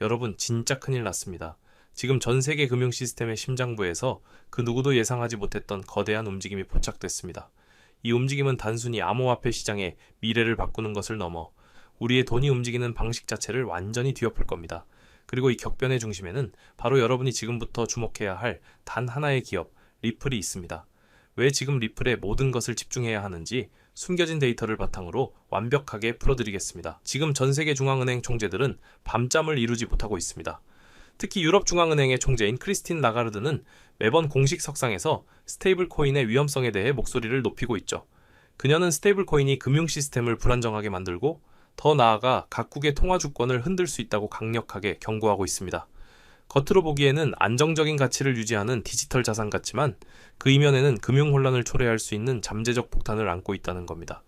여러분 진짜 큰일 났습니다. 지금 전 세계 금융 시스템의 심장부에서 그 누구도 예상하지 못했던 거대한 움직임이 포착됐습니다. 이 움직임은 단순히 암호화폐 시장의 미래를 바꾸는 것을 넘어 우리의 돈이 움직이는 방식 자체를 완전히 뒤엎을 겁니다. 그리고 이 격변의 중심에는 바로 여러분이 지금부터 주목해야 할 단 하나의 기업, 리플이 있습니다. 왜 지금 리플에 모든 것을 집중해야 하는지 숨겨진 데이터를 바탕으로 완벽하게 풀어드리겠습니다. 지금 전 세계 중앙은행 총재들은 밤잠을 이루지 못하고 있습니다. 특히 유럽 중앙은행의 총재인 크리스틴 라가르드는 매번 공식 석상에서 스테이블 코인의 위험성에 대해 목소리를 높이고 있죠. 그녀는 스테이블 코인이 금융 시스템을 불안정하게 만들고 더 나아가 각국의 통화 주권을 흔들 수 있다고 강력하게 경고하고 있습니다. 겉으로 보기에는 안정적인 가치를 유지하는 디지털 자산 같지만 그 이면에는 금융 혼란을 초래할 수 있는 잠재적 폭탄을 안고 있다는 겁니다.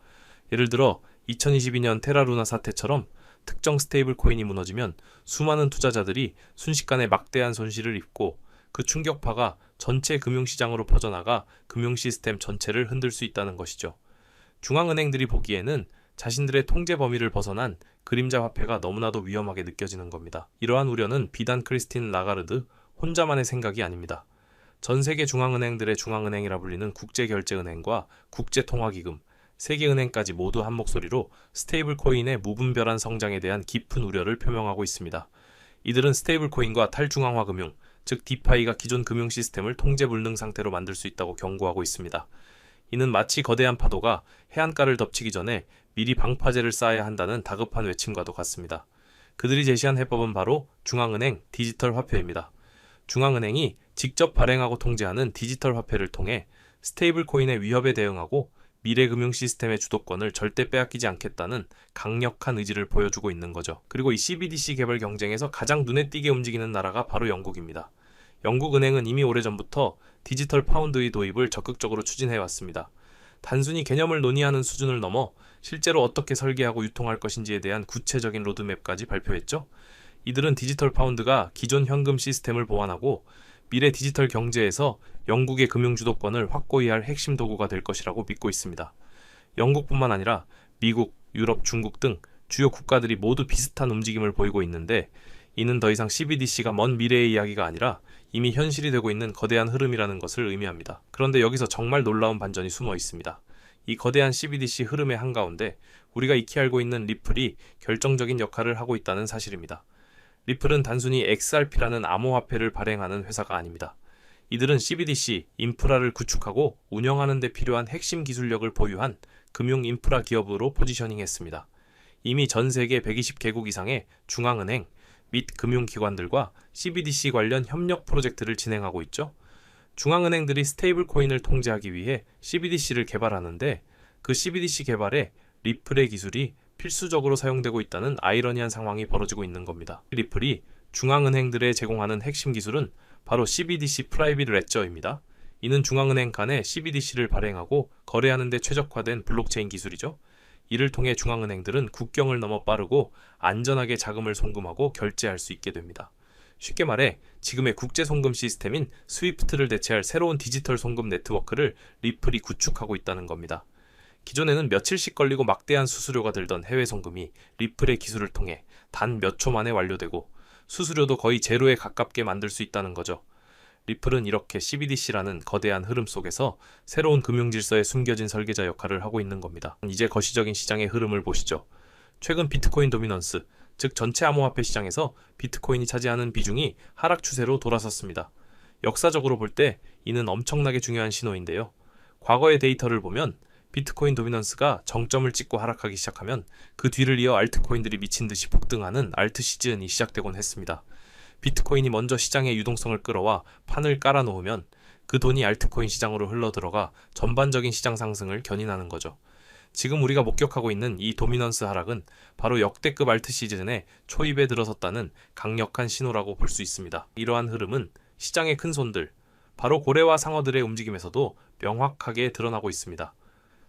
예를 들어 2022년 테라루나 사태처럼 특정 스테이블 코인이 무너지면 수많은 투자자들이 순식간에 막대한 손실을 입고 그 충격파가 전체 금융시장으로 퍼져나가 금융 시스템 전체를 흔들 수 있다는 것이죠. 중앙은행들이 보기에는 자신들의 통제 범위를 벗어난 그림자 화폐가 너무나도 위험하게 느껴지는 겁니다. 이러한 우려는 비단 크리스틴 라가르드 혼자만의 생각이 아닙니다. 전 세계 중앙은행들의 중앙은행이라 불리는 국제결제은행과 국제통화기금, 세계은행까지 모두 한 목소리로 스테이블 코인의 무분별한 성장에 대한 깊은 우려를 표명하고 있습니다. 이들은 스테이블 코인과 탈중앙화 금융, 즉 디파이가 기존 금융 시스템을 통제 불능 상태로 만들 수 있다고 경고하고 있습니다. 이는 마치 거대한 파도가 해안가를 덮치기 전에 미리 방파제를 쌓아야 한다는 다급한 외침과도 같습니다. 그들이 제시한 해법은 바로 중앙은행 디지털 화폐입니다. 중앙은행이 직접 발행하고 통제하는 디지털 화폐를 통해 스테이블 코인의 위협에 대응하고 미래 금융 시스템의 주도권을 절대 빼앗기지 않겠다는 강력한 의지를 보여주고 있는 거죠. 그리고 이 CBDC 개발 경쟁에서 가장 눈에 띄게 움직이는 나라가 바로 영국입니다. 영국 은행은 이미 오래전부터 디지털 파운드의 도입을 적극적으로 추진해왔습니다. 단순히 개념을 논의하는 수준을 넘어 실제로 어떻게 설계하고 유통할 것인지에 대한 구체적인 로드맵까지 발표했죠. 이들은 디지털 파운드가 기존 현금 시스템을 보완하고 미래 디지털 경제에서 영국의 금융 주도권을 확고히 할 핵심 도구가 될 것이라고 믿고 있습니다. 영국뿐만 아니라 미국, 유럽, 중국 등 주요 국가들이 모두 비슷한 움직임을 보이고 있는데 이는 더 이상 CBDC가 먼 미래의 이야기가 아니라 이미 현실이 되고 있는 거대한 흐름이라는 것을 의미합니다. 그런데 여기서 정말 놀라운 반전이 숨어 있습니다. 이 거대한 CBDC 흐름의 한가운데 우리가 익히 알고 있는 리플이 결정적인 역할을 하고 있다는 사실입니다. 리플은 단순히 XRP라는 암호화폐를 발행하는 회사가 아닙니다. 이들은 CBDC 인프라를 구축하고 운영하는 데 필요한 핵심 기술력을 보유한 금융 인프라 기업으로 포지셔닝했습니다. 이미 전 세계 120개국 이상의 중앙은행 및 금융기관들과 CBDC 관련 협력 프로젝트를 진행하고 있죠. 중앙은행들이 스테이블 코인을 통제하기 위해 CBDC를 개발하는데 그 CBDC 개발에 리플의 기술이 필수적으로 사용되고 있다는 아이러니한 상황이 벌어지고 있는 겁니다. 리플이 중앙은행들에 제공하는 핵심 기술은 바로 CBDC 프라이빗 레저입니다. 이는 중앙은행 간에 CBDC를 발행하고 거래하는 데 최적화된 블록체인 기술이죠. 이를 통해 중앙은행들은 국경을 넘어 빠르고 안전하게 자금을 송금하고 결제할 수 있게 됩니다. 쉽게 말해 지금의 국제 송금 시스템인 스위프트를 대체할 새로운 디지털 송금 네트워크를 리플이 구축하고 있다는 겁니다. 기존에는 며칠씩 걸리고 막대한 수수료가 들던 해외 송금이 리플의 기술을 통해 단 몇 초 만에 완료되고 수수료도 거의 제로에 가깝게 만들 수 있다는 거죠. 리플은 이렇게 CBDC라는 거대한 흐름 속에서 새로운 금융 질서에 숨겨진 설계자 역할을 하고 있는 겁니다. 이제 거시적인 시장의 흐름을 보시죠. 최근 비트코인 도미넌스, 즉 전체 암호화폐 시장에서 비트코인이 차지하는 비중이 하락 추세로 돌아섰습니다. 역사적으로 볼 때 이는 엄청나게 중요한 신호인데요. 과거의 데이터를 보면 비트코인 도미넌스가 정점을 찍고 하락하기 시작하면 그 뒤를 이어 알트코인들이 미친 듯이 폭등하는 알트 시즌이 시작되곤 했습니다. 비트코인이 먼저 시장의 유동성을 끌어와 판을 깔아놓으면 그 돈이 알트코인 시장으로 흘러들어가 전반적인 시장 상승을 견인하는 거죠. 지금 우리가 목격하고 있는 이 도미넌스 하락은 바로 역대급 알트 시즌의 초입에 들어섰다는 강력한 신호라고 볼 수 있습니다. 이러한 흐름은 시장의 큰 손들, 바로 고래와 상어들의 움직임에서도 명확하게 드러나고 있습니다.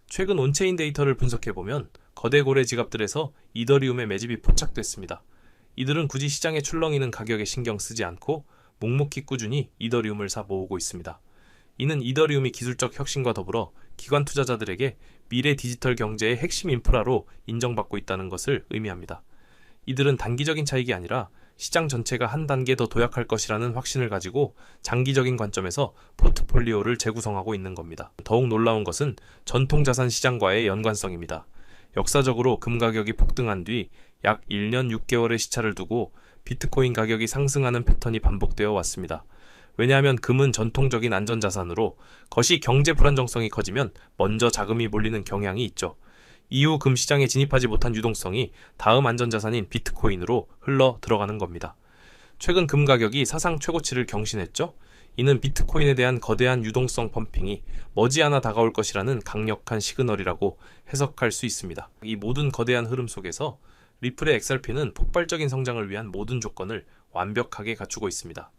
최근 온체인 데이터를 분석해보면 거대 고래 지갑들에서 이더리움의 매집이 포착됐습니다. 이들은 굳이 시장에 출렁이는 가격에 신경 쓰지 않고 묵묵히 꾸준히 이더리움을 사 모으고 있습니다. 이는 이더리움이 기술적 혁신과 더불어 기관 투자자들에게 미래 디지털 경제의 핵심 인프라로 인정받고 있다는 것을 의미합니다. 이들은 단기적인 차익이 아니라 시장 전체가 한 단계 더 도약할 것이라는 확신을 가지고 장기적인 관점에서 포트폴리오를 재구성하고 있는 겁니다. 더욱 놀라운 것은 전통자산 시장과의 연관성입니다. 역사적으로 금 가격이 폭등한 뒤 약 1년 6개월의 시차를 두고 비트코인 가격이 상승하는 패턴이 반복되어 왔습니다. 왜냐하면 금은 전통적인 안전자산으로 것이 경제 불안정성이 커지면 먼저 자금이 몰리는 경향이 있죠. 이후 금 시장에 진입하지 못한 유동성이 다음 안전자산인 비트코인으로 흘러 들어가는 겁니다. 최근 금 가격이 사상 최고치를 경신했죠. 이는 비트코인에 대한 거대한 유동성 펌핑이 머지않아 다가올 것이라는 강력한 시그널이라고 해석할 수 있습니다. 이 모든 거대한 흐름 속에서 리플의 XRP는 폭발적인 성장을 위한 모든 조건을 완벽하게 갖추고 있습니다.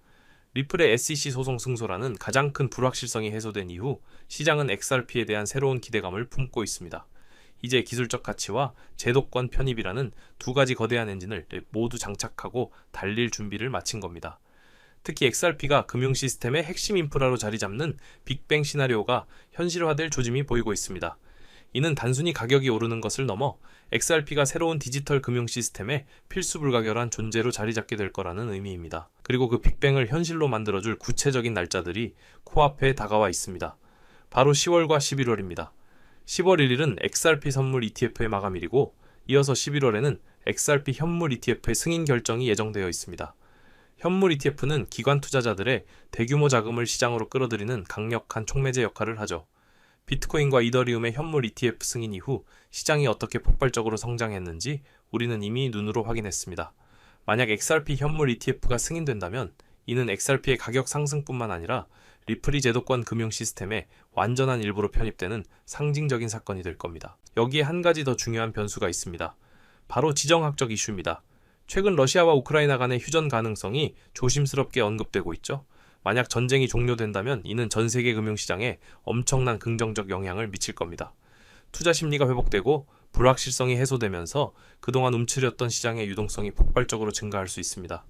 리플의 SEC 소송 승소라는 가장 큰 불확실성이 해소된 이후 시장은 XRP에 대한 새로운 기대감을 품고 있습니다. 이제 기술적 가치와 제도권 편입이라는 두 가지 거대한 엔진을 모두 장착하고 달릴 준비를 마친 겁니다. 특히 XRP가 금융 시스템의 핵심 인프라로 자리 잡는 빅뱅 시나리오가 현실화될 조짐이 보이고 있습니다. 이는 단순히 가격이 오르는 것을 넘어 XRP가 새로운 디지털 금융 시스템의 필수 불가결한 존재로 자리 잡게 될 거라는 의미입니다. 그리고 그 빅뱅을 현실로 만들어줄 구체적인 날짜들이 코앞에 다가와 있습니다. 바로 10월과 11월입니다. 10월 1일은 XRP 선물 ETF의 마감일이고 이어서 11월에는 XRP 현물 ETF의 승인 결정이 예정되어 있습니다. 현물 ETF는 기관 투자자들의 대규모 자금을 시장으로 끌어들이는 강력한 촉매제 역할을 하죠. 비트코인과 이더리움의 현물 ETF 승인 이후 시장이 어떻게 폭발적으로 성장했는지 우리는 이미 눈으로 확인했습니다. 만약 XRP 현물 ETF가 승인된다면 이는 XRP의 가격 상승뿐만 아니라 리플이 제도권 금융 시스템의 완전한 일부로 편입되는 상징적인 사건이 될 겁니다. 여기에 한 가지 더 중요한 변수가 있습니다. 바로 지정학적 이슈입니다. 최근 러시아와 우크라이나 간의 휴전 가능성이 조심스럽게 언급되고 있죠. 만약 전쟁이 종료된다면 이는 전 세계 금융시장에 엄청난 긍정적 영향을 미칠 겁니다. 투자 심리가 회복되고 불확실성이 해소되면서 그동안 움츠렸던 시장의 유동성이 폭발적으로 증가할 수 있습니다.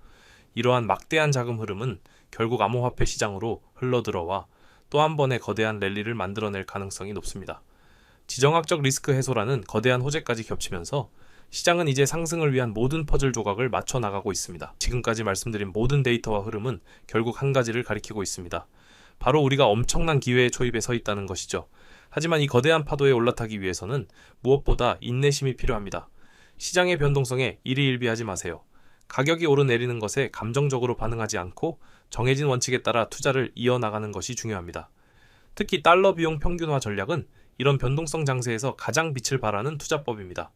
이러한 막대한 자금 흐름은 결국 암호화폐 시장으로 흘러들어와 또 한 번의 거대한 랠리를 만들어낼 가능성이 높습니다. 지정학적 리스크 해소라는 거대한 호재까지 겹치면서 시장은 이제 상승을 위한 모든 퍼즐 조각을 맞춰 나가고 있습니다. 지금까지 말씀드린 모든 데이터와 흐름은 결국 한 가지를 가리키고 있습니다. 바로 우리가 엄청난 기회의 초입에 서 있다는 것이죠. 하지만 이 거대한 파도에 올라타기 위해서는 무엇보다 인내심이 필요합니다. 시장의 변동성에 일희일비하지 마세요. 가격이 오르내리는 것에 감정적으로 반응하지 않고 정해진 원칙에 따라 투자를 이어나가는 것이 중요합니다. 특히 달러 비용 평균화 전략은 이런 변동성 장세에서 가장 빛을 발하는 투자법입니다.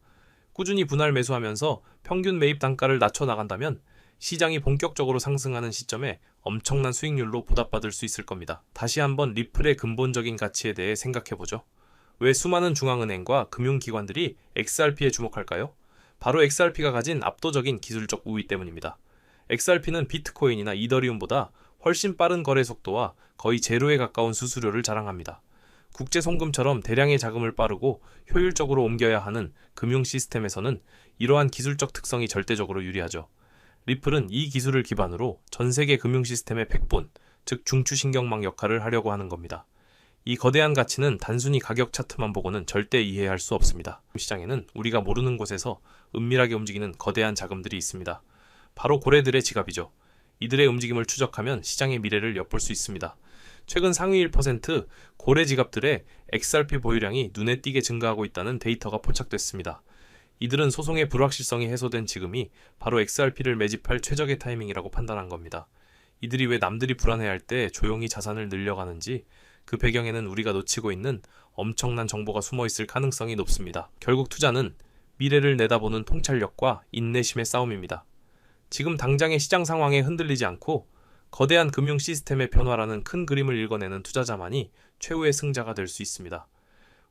꾸준히 분할 매수하면서 평균 매입 단가를 낮춰 나간다면 시장이 본격적으로 상승하는 시점에 엄청난 수익률로 보답받을 수 있을 겁니다. 다시 한번 리플의 근본적인 가치에 대해 생각해보죠. 왜 수많은 중앙은행과 금융기관들이 XRP에 주목할까요? 바로 XRP가 가진 압도적인 기술적 우위 때문입니다. XRP는 비트코인이나 이더리움보다 훨씬 빠른 거래 속도와 거의 제로에 가까운 수수료를 자랑합니다. 국제 송금처럼 대량의 자금을 빠르고 효율적으로 옮겨야 하는 금융 시스템에서는 이러한 기술적 특성이 절대적으로 유리하죠. 리플은 이 기술을 기반으로 전 세계 금융 시스템의 백본, 즉 중추신경망 역할을 하려고 하는 겁니다. 이 거대한 가치는 단순히 가격 차트만 보고는 절대 이해할 수 없습니다. 시장에는 우리가 모르는 곳에서 은밀하게 움직이는 거대한 자금들이 있습니다. 바로 고래들의 지갑이죠. 이들의 움직임을 추적하면 시장의 미래를 엿볼 수 있습니다. 최근 상위 1% 고래 지갑들의 XRP 보유량이 눈에 띄게 증가하고 있다는 데이터가 포착됐습니다. 이들은 소송의 불확실성이 해소된 지금이 바로 XRP를 매집할 최적의 타이밍이라고 판단한 겁니다. 이들이 왜 남들이 불안해할 때 조용히 자산을 늘려가는지 그 배경에는 우리가 놓치고 있는 엄청난 정보가 숨어있을 가능성이 높습니다. 결국 투자는 미래를 내다보는 통찰력과 인내심의 싸움입니다. 지금 당장의 시장 상황에 흔들리지 않고 거대한 금융 시스템의 변화라는 큰 그림을 읽어내는 투자자만이 최후의 승자가 될 수 있습니다.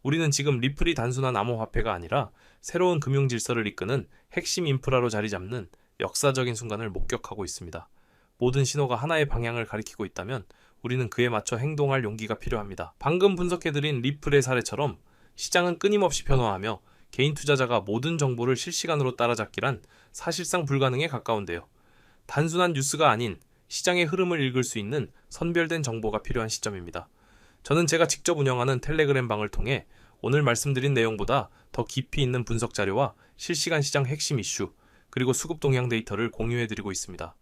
우리는 지금 리플이 단순한 암호화폐가 아니라 새로운 금융 질서를 이끄는 핵심 인프라로 자리 잡는 역사적인 순간을 목격하고 있습니다. 모든 신호가 하나의 방향을 가리키고 있다면 우리는 그에 맞춰 행동할 용기가 필요합니다. 방금 분석해드린 리플의 사례처럼 시장은 끊임없이 변화하며 개인 투자자가 모든 정보를 실시간으로 따라잡기란 사실상 불가능에 가까운데요. 단순한 뉴스가 아닌 시장의 흐름을 읽을 수 있는 선별된 정보가 필요한 시점입니다. 저는 제가 직접 운영하는 텔레그램 방을 통해 오늘 말씀드린 내용보다 더 깊이 있는 분석 자료와 실시간 시장 핵심 이슈, 그리고 수급 동향 데이터를 공유해드리고 있습니다.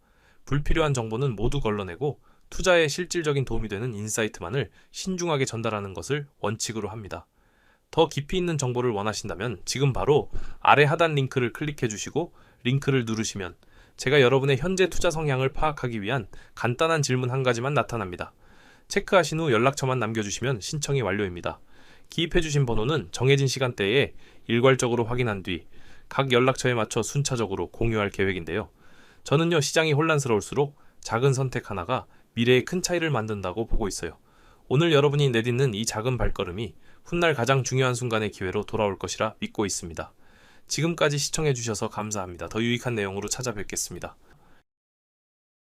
불필요한 정보는 모두 걸러내고 투자에 실질적인 도움이 되는 인사이트만을 신중하게 전달하는 것을 원칙으로 합니다. 더 깊이 있는 정보를 원하신다면 지금 바로 아래 하단 링크를 클릭해 주시고 링크를 누르시면 제가 여러분의 현재 투자 성향을 파악하기 위한 간단한 질문 한 가지만 나타납니다. 체크하신 후 연락처만 남겨주시면 신청이 완료입니다. 기입해주신 번호는 정해진 시간대에 일괄적으로 확인한 뒤 각 연락처에 맞춰 순차적으로 공유할 계획인데요. 저는요, 시장이 혼란스러울수록 작은 선택 하나가 미래에 큰 차이를 만든다고 보고 있어요. 오늘 여러분이 내딛는 이 작은 발걸음이 훗날 가장 중요한 순간의 기회로 돌아올 것이라 믿고 있습니다. 지금까지 시청해주셔서 감사합니다. 더 유익한 내용으로 찾아뵙겠습니다.